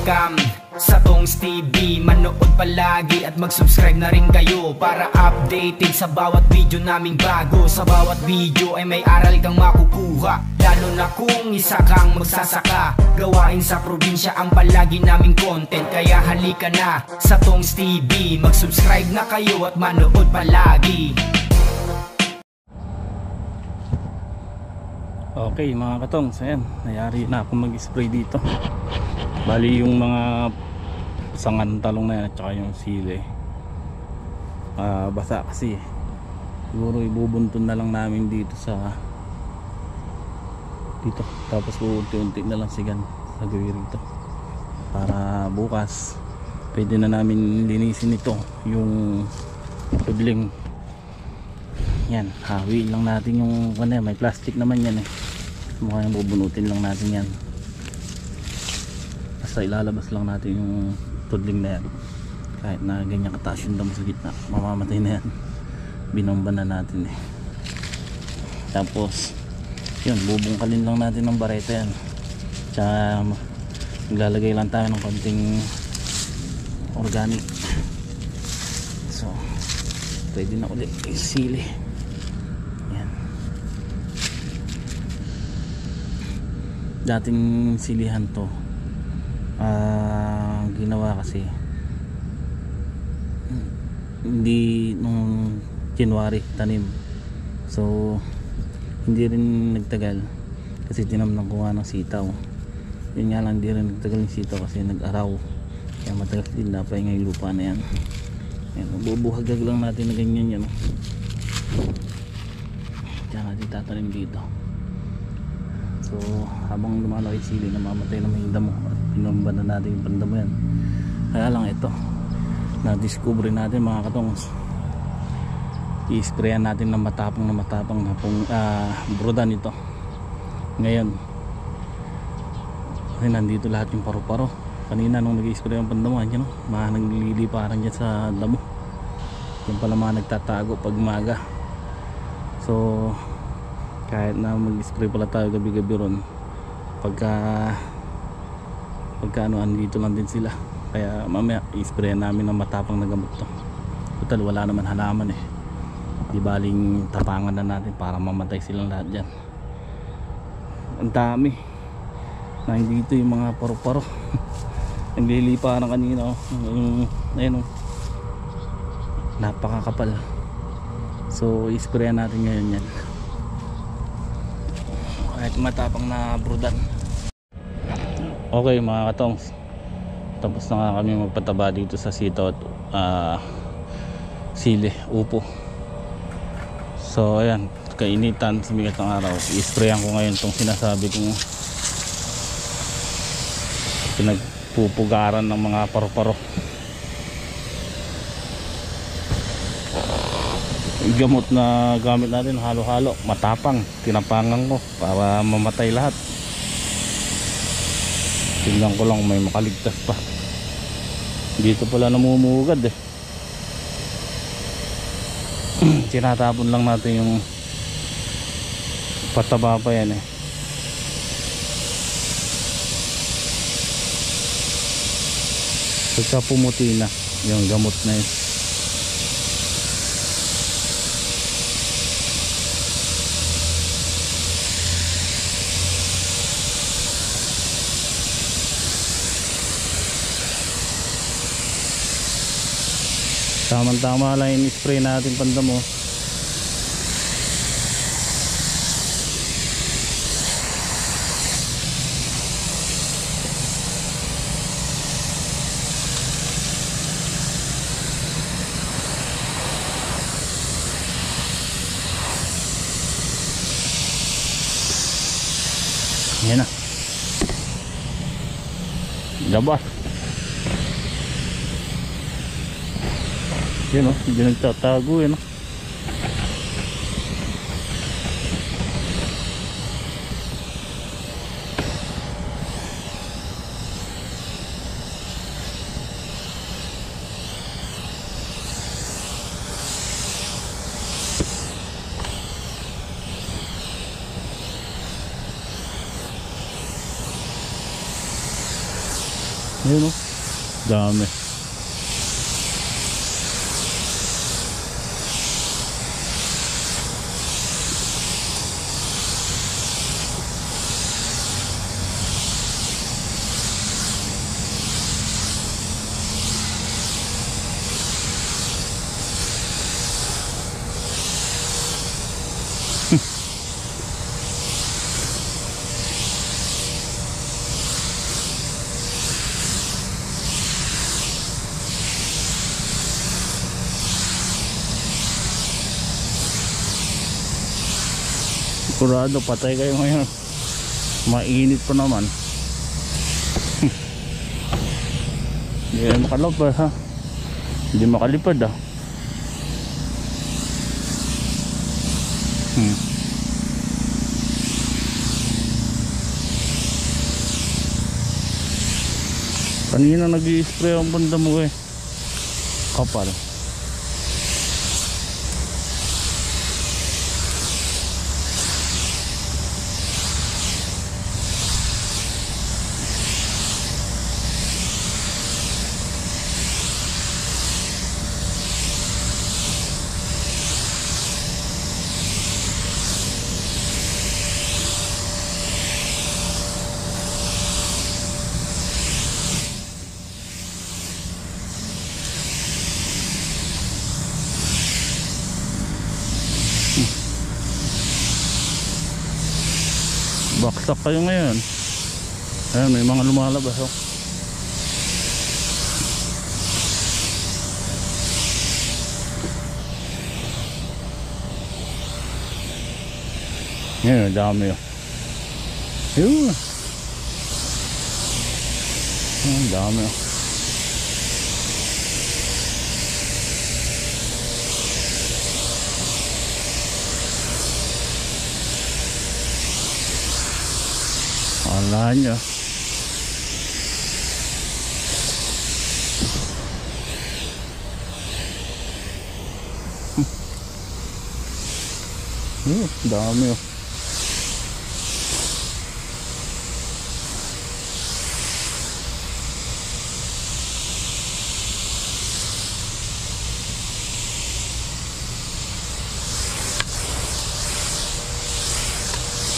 welcome sa Tongs TV. Manood palagi at mag-subscribe na rin kayo para updated sa bawat video naming bago. Sa bawat video ay may aral kang makukuha, lalo na kung isa kang magsasaka. Gawain sa probinsya ang palagi naming content, kaya halika na sa Tongs TV. Mag-subscribe na kayo at manood palagi. Okay mga katongs, ayan, nayari na ako mag-spray dito. Bali yung mga sangan talong na yan at saka yung sili basa kasi. Siguro ibubuntun na lang namin dito dito, tapos unti-unti na lang sigan sa gawin rito para bukas pwede na namin linisin ito yung tudling. Yan, hawi lang natin yung may plastic naman yan mukhang bubunutin lang natin yan, basta ilalabas lang natin yung tudling na yan. Kahit na ganyan kataas yung damo sa gitna, mamamatay na yan, binomba na natin tapos yun, bubungkalin lang natin ng bareta yan, tsaka maglalagay lang tayo ng konting organic. So pwede na ulit isili. Dating silihan to, ginawa kasi hindi nung January tanim, so hindi rin nagtagal kasi tinamnan ko nga ng sitaw. Yun nga lang, hindi rin nagtagal ng sitaw kasi nag-araw, kaya matagal din napahinga yung lupa na yan. Yan, bubuhagag lang natin na ganyan yan. Diyan natin tatanim dito. So habang lumalaki sili, namamatay naman yung damo at pinomba na natin yung pandamo yan. Kaya lang ito, na-discover natin mga katongs, i-sprayan natin ng matapang na brodan ito ngayon kasi nandito lahat yung paru-paro. Kanina nung nag-i-spray ang pandamo, yan mga nagliliparan dyan sa damo, yung pala mga nagtatago pag maga. So kahit na mag-spray pala tayo gabi-gabi ron, pagka andito lang din sila, kaya mamaya i-sprayan namin ng matapang na gamot to. Total wala naman halaman di baling tapangan na natin para mamatay silang lahat dyan. Ang dami na dito yung mga paru-paro nagliliparan kanina ayun napakakapal. So i-sprayan natin ngayon yan kahit matapang na brudan. Okay mga katongs, tapos na nga kami magpataba dito sa sitaw at sili, upo. So ayan, kainitan, sumigat ng araw, i-sprayan ko ngayon itong sinasabi kong pinagpupugaran ng mga paru-paro. Gamot na gamit natin, halo-halo, matapang, tinapangan ko para mamatay lahat. Tingnan ko lang may makaligtas pa. Dito pala namumugad tinatapon lang natin yung pataba pa yan pagka pumuti na yung gamot na yun. Tama-tama lang yung spray natin pandamo. Yan na. Labas. Yan hindi nagtatago Yun o, dami. Sigurado patay kayo ngayon, mainit pa naman. Hindi makalapad ha, hindi makalipad ha. Kanina nag-i-spray ang banda mo eh, kapal. Baksak kayo ngayon. Ayan, may mga lumalabas oh. Yan, dami oh. Yun. Yan, dami oh. Wala nyo. Dami oh.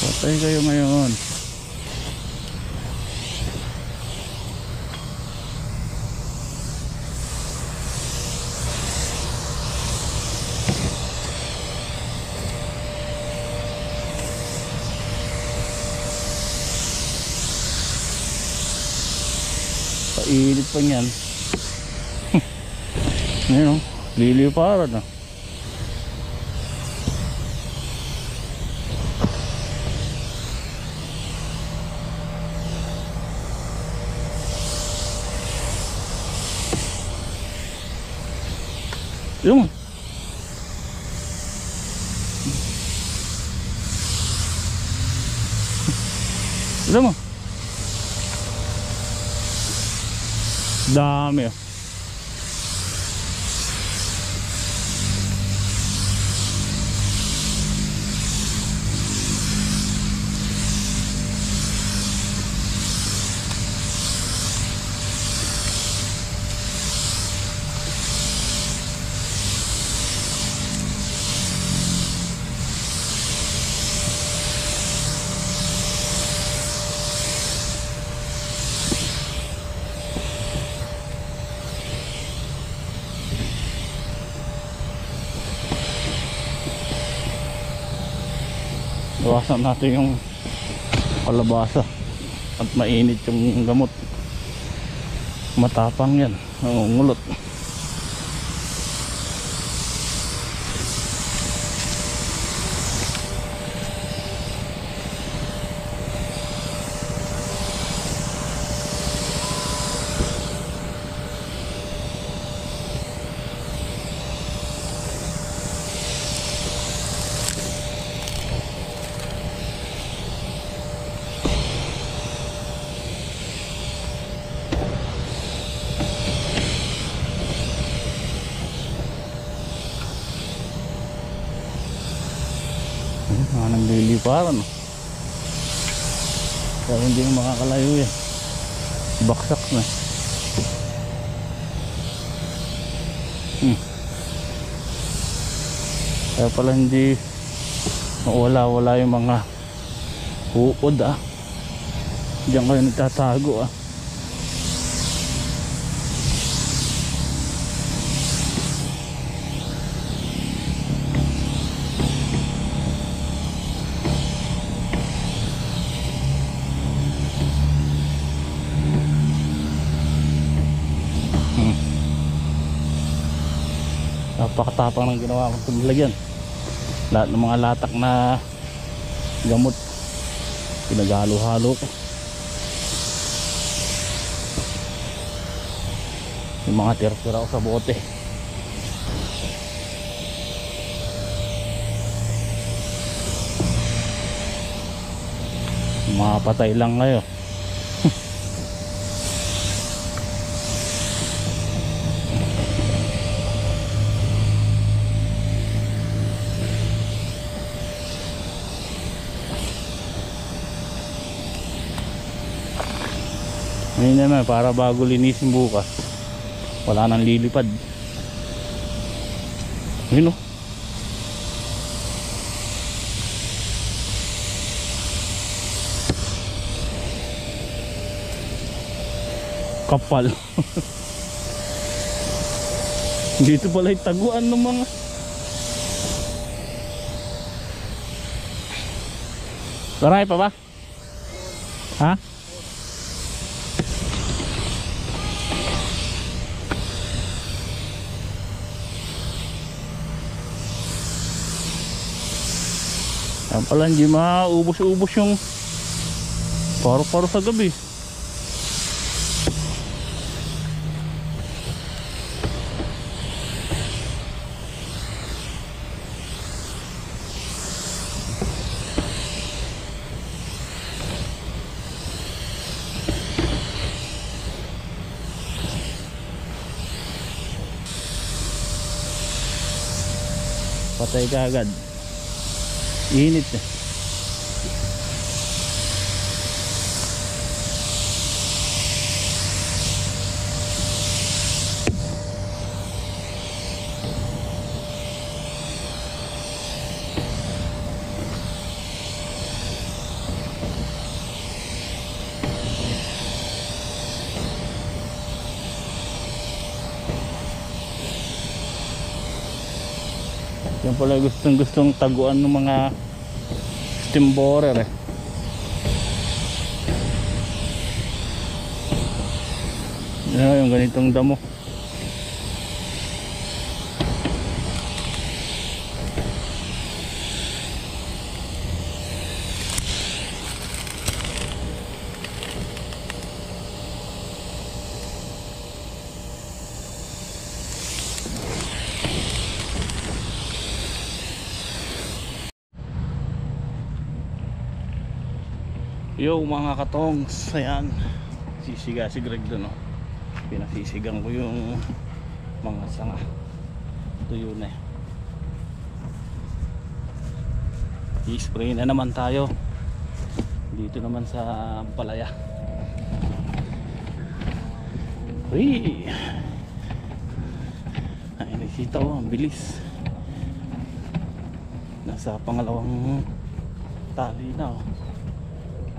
Patay kayo ngayon. Painit pa niyan. Ngayon, liliparan na. Yung alam mo, dami oh. Iwasan natin yung kalabasa at mainit yung gamot. Matapang yan, ngulot. Nagliliparan kaya hindi makakalayo yan, baksak na. Kaya pala hindi wala yung mga uod diyan kayo nagtatago Napakatapang ng ginawa kong paglagyan. Lahat ng mga latak na gamot pinaghalo-halo ko. Yung mga tira-tira ko sa bote. Mapatay lang kayo. Ngayon naman para bago linisin bukas wala nang lilipad. Yun kapal. Dito pala yung taguan ng mga Laray pa ba? Ha? Yan pala hindi maubos-ubos yung paro-paro sa gabi. Patay ka agad. Init eh. Yan pala gustong taguan ng mga steam borer eh. Yan yung ganitong damo. Yo mga katongs, ayan sisiga si Greg doon pinasisigang ko yung mga sanga tuyo na i-spray na naman tayo dito naman sa palaya. Uy, ay nakita ko ang bilis, nasa pangalawang tali na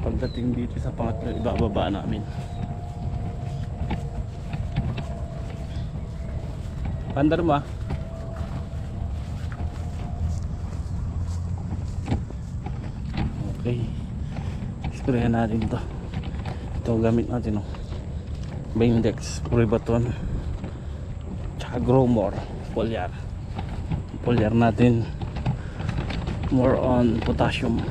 pagdating dito sa pangatlo ibababa namin. Pandar mo okay, sprayan natin ito gamit natin Bindex, Privaton tsaka Growmore foliar natin more on potassium.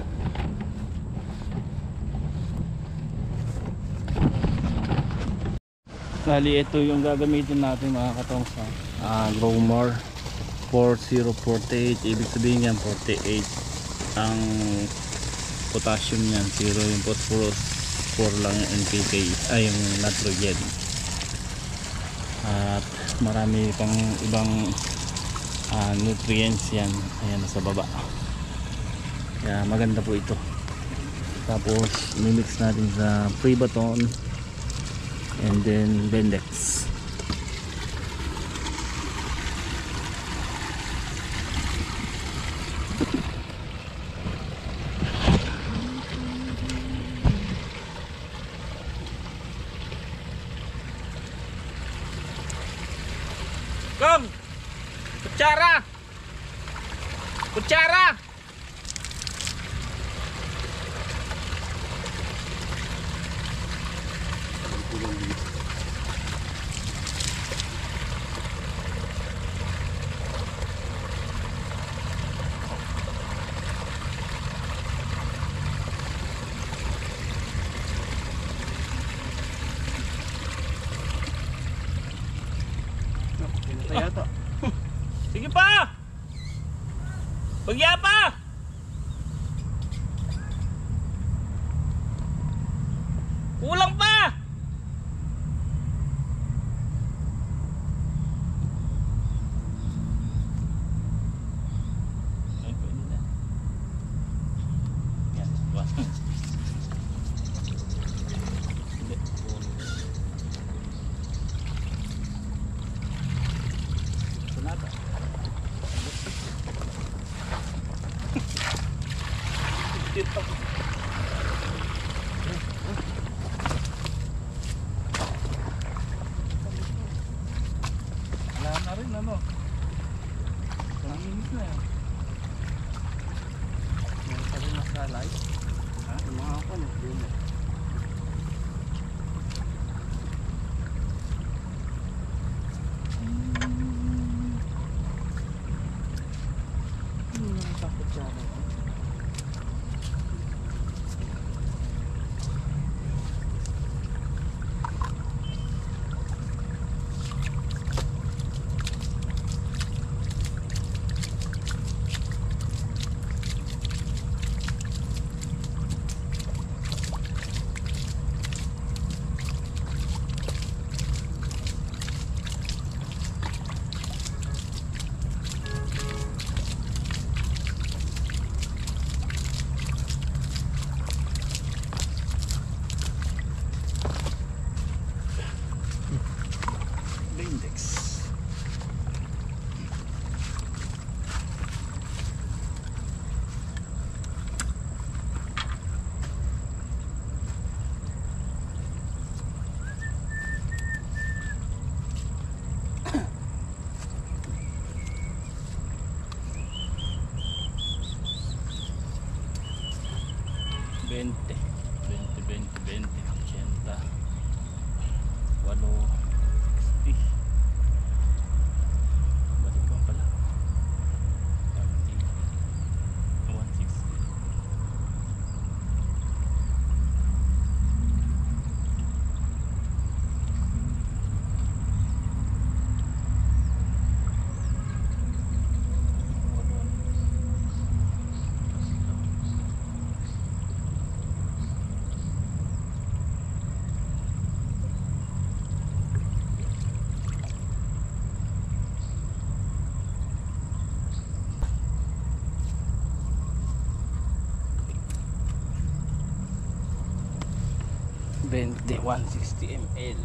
Bali ito yung gagamitin natin mga katongs Growmore 4048, ibig sabihin yan 48 ang potassium yan, 0 yung phosphorus, 4 lang yung NPK ay yung nitrogen at marami pang ibang nutrients yan, ayan nasa baba, kaya maganda po ito. Tapos mimix natin sa Privaton and then Bindex. Kong! Kutsara! Kutsara! Sige pa! Bagya pa! Kulang pa! Ay, pwede na. Yan, buwan. Hindi, buwan. Sunata. Dito. Wala na rin ano. Nanginis na yan. Meron pa rin nasalay. Ha? Yung mga ako nagdun na. Takot siya ako. Index. Bente, 80, 8, balik ka pala. 160. Bente 160 ml.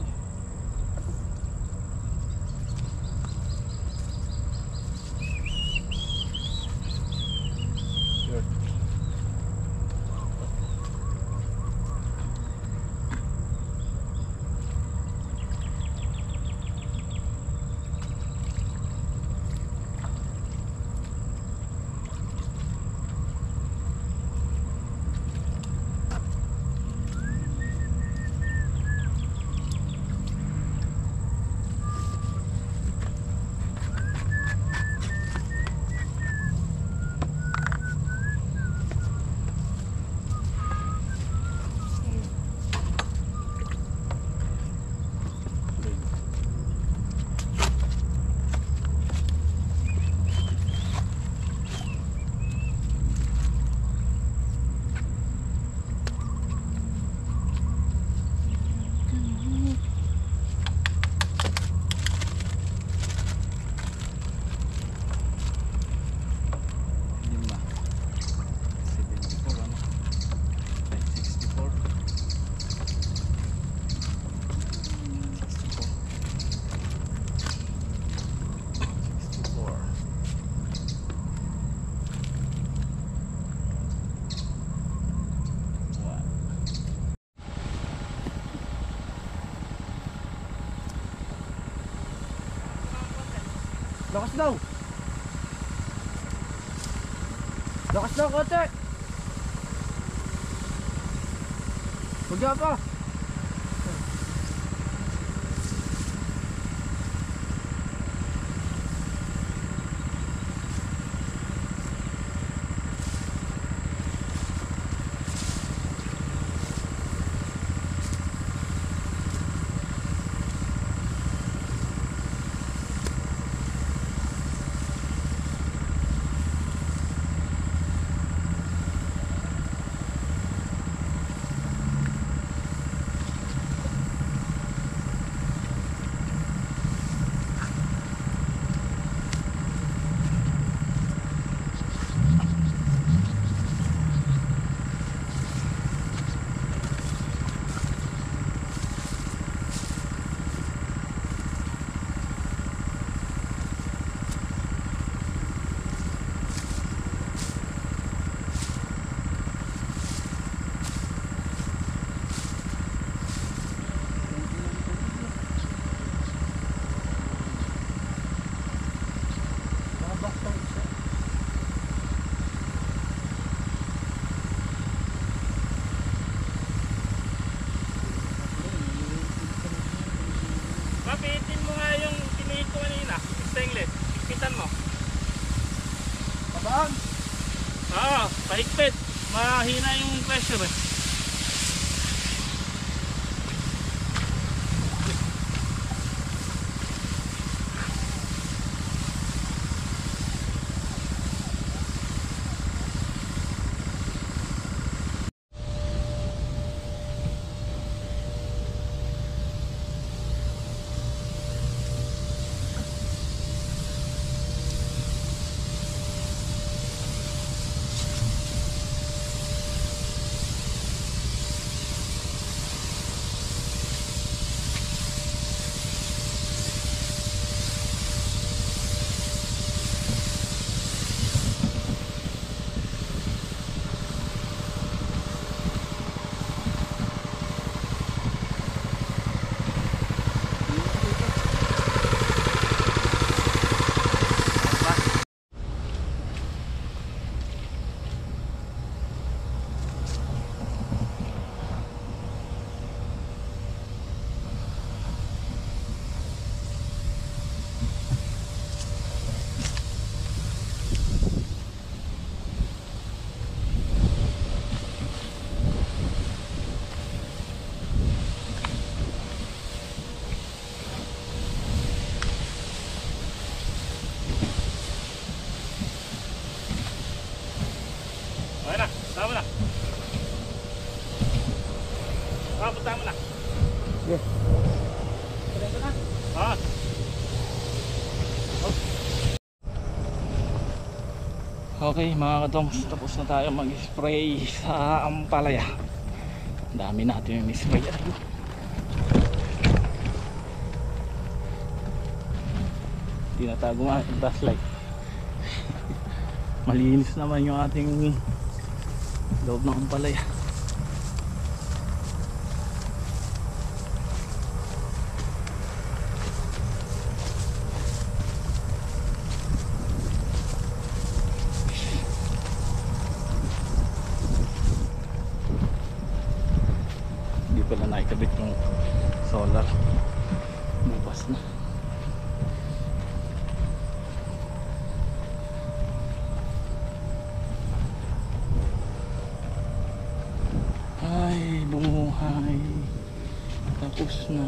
Lakas daw. Lakas daw, kote. Huwag pa. Papitin mo nga yung tinihid ko kanina, stainless. Higpitan mo. Babaan. Pahigpit. Mahina yung pressure eh. Okay na, tama na. Punta mo na. Yes. Pwede na? Okay mga katongs, tapos na tayo mag-spray sa ampalaya. Dami natin yung spray. Hindi na tayo gumamit ng flashlight. Malinis naman yung ating loob ng ampalaya. Hindi pala nakikabit yung solar. Bukas na. Ay, bumuhay. Tapos na.